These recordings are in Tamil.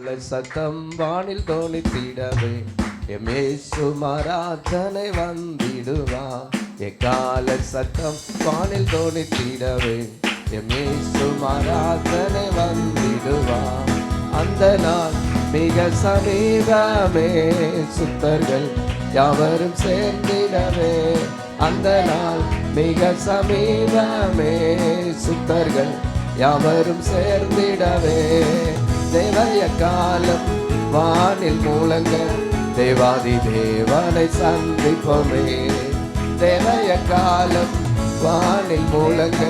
சத்தம் வானில் தோணித்திடவே எமேசு ஆராதனை வந்திடுவா. எக்கால சத்தம் வானில் தோணித்திடவே எமேசு ஆராதனை வந்திடுவா. அந்த நாள் மிக சமீபமே, சுத்தர்கள் யாவரும் சேர்ந்திடவே. அந்த நாள் மிக சமீபமே, சுத்தர்கள் யாவரும் சேர்ந்திடவே. தேவய காலம் வானில் மூலங்க தேவாதி தேவனை சந்திப்போமே. தேவய காலம் வானில் மூலங்க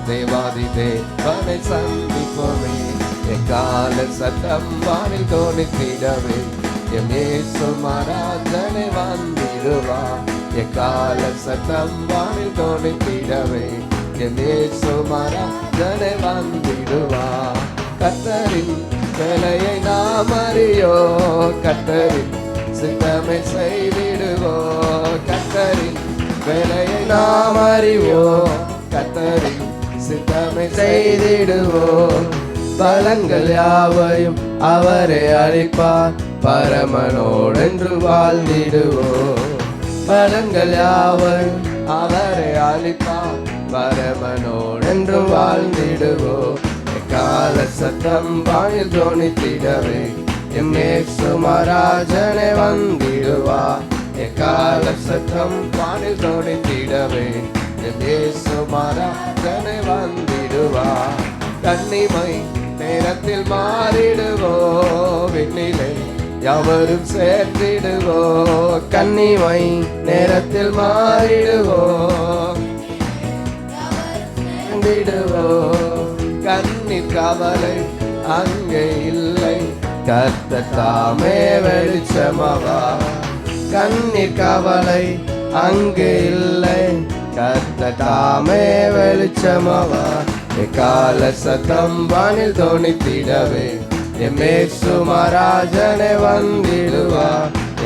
தேவாதி தேவனை சந்திப்போமே. எக்கால சத்தம் வானில் தோணித்திடவே எமேசு ஆராதனை வந்திடுவா. எக்கால சத்தம் வானில் தோணித்திடவே எமேசு ஆராதனை வந்திடுவா. கர்த்தரின் வேலையை நாம் அறியோ, கர்த்தரின் சித்தமை செய்திடுவோ. கர்த்தரின் வேலையை நாம் அறிவோ, கர்த்தரின் சித்தமை செய்திடுவோ. பலன்கள் யாவையும் அவரே அளிப்பார், பரமனோடென்று வாழ்ந்திடுவோ. பலன்கள் யாவையும் அவரே அளிப்பார், பரமனோடென்று வாழ்ந்திடுவோ. எக்கால சத்தம் வானில் தோணித்திடவே எமேசு ஆராதனை வந்திடுவா. எக்கால சத்தம் வானில் தோணித்திடவே எமேசு ஆராதனை வந்திடுவா. கன்னிமை நேரத்தில் மாறிடுவோ, விண்ணிலே யாவரும் சேர்த்திடுவோ. கன்னிமை நேரத்தில் மாறிடுவோ, கண்ணீர் கவலை அங்கே இல்லை, கர்த்தர் தாமே வெளிச்சமவா. கண்ணீர் கவலை அங்கே இல்லை, கர்த்தர் தாமே வெளிச்சமவா. எக்கால சத்தம் வானில் தோணித்திடவே எமேசு ஆராதனை வந்திடுவா.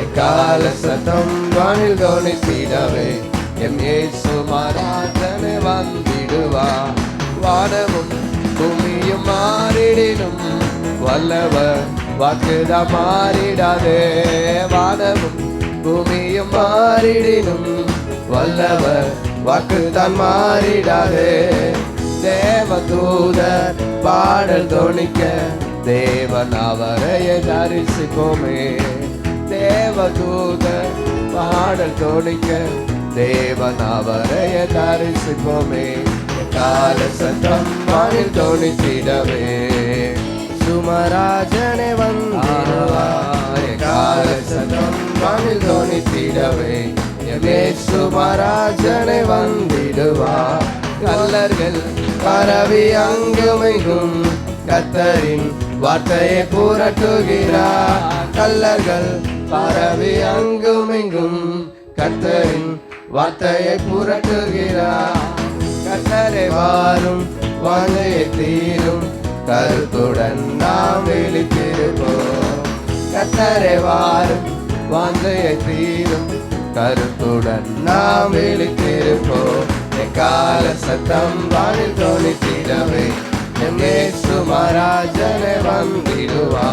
எக்கால சத்தம் வானில் தோணித்திடவே எமேசு ஆராதனை வந்திடுவா. வானமும் பூமியும் மாறிடினும் வல்லவர் வாக்குதான் மாறிடாதே. வானமும் பூமியும் மாறிடினும் வல்லவர் வாக்குதான் மாறிடாதே. தேவதூதர் பாடல் தோணிக்க தேவன் அவரையே தரிசிப்போமே. தேவதூதர் பாடல் தோணிக்க தேவன் அவரையே தரிசிப்போமே. கால சத்தம் வானில் தோணித்திடவே சுமராஜனை வந்திடுவா. கால சத்தம் வானில் தோணித்திடவே எமேசு ஆராதனை வந்திடுவா. கல்லர்கள் பரவி அங்குமெங்கும் கர்த்தரின் வார்த்தையை புரட்டுகிறார். கல்லர்கள் பரவி அங்குமெங்கும் கர்த்தரின் வார்த்தையை புரட்டுகிறார். கர்த்தரை வாரும் வாஞ்சையை தீரும், கருத்துடன் நாம் விழித்திருப்போம். கர்த்தரை வாரும் வாஞ்சையை தீரும், கருத்துடன் நாம் விழித்திருப்போம். எக்கால சத்தம் வானில் தோணித்திடவே எமேசு ஆராதனை வந்திடுவா.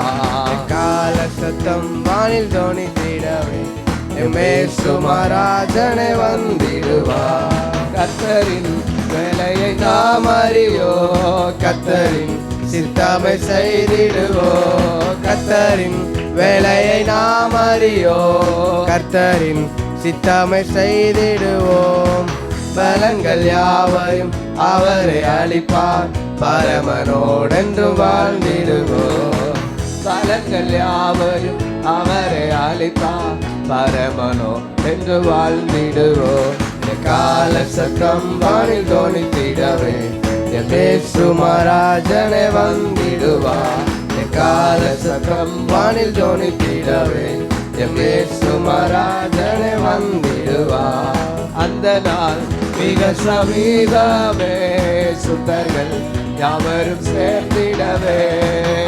எக்கால சத்தம் வானில் தோணித்திடவே எமேசு ஆராதனை வந்திடுவா. கர்த்தரின் வேலையை நாம் அறியோ, கர்த்தரின் சித்தமை செய்திடுவோ. கர்த்தரின் வேலையை நாம் அறியோ, கர்த்தரின் சித்தமை செய்திடுவோம். பலன்கள் யாவையும் அவரே அளிப்பார், பரமனோடென்று வாழ்ந்திடுவோம். பலன்கள் யாவையும் அவரே அளிப்பார், பரமனோடென்று வாழ்ந்திடுவோம். கால சத்தம் வானில் தோணித்திடவே எமேசு ஆராதனை வந்திடுவா. கால சத்தம் வானில் தோணித்திடவே எமேசு ஆராதனை வந்திடுவா. அந்த நாள் மிக சமீபமே, சுத்தர்கள் யாவரும் சேர்ந்திடவே.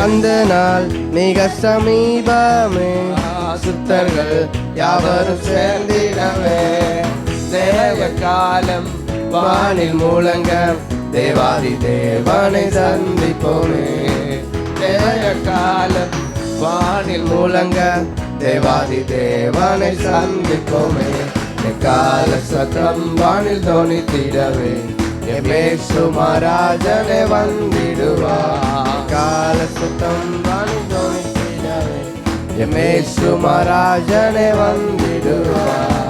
அந்த நாள் மிக சமீபமே, சுத்தர்கள் யாவரும் சேர்ந்திடவே. தேவ காலம் வானில் மூலங்க தேவாதி தேவனை சந்திப்போமே. தேவ காலம் வானில் முழங்க தேவாதி தேவனை சந்திப்போமே. எக்கால சத்தம் வானில் தோணித்திடவே எமேசு மகாராஜனே வந்திடுவார். எக்கால சத்தம் வானில் தோணித்திடவே எமேசு மகாராஜனே வந்திடுவார்.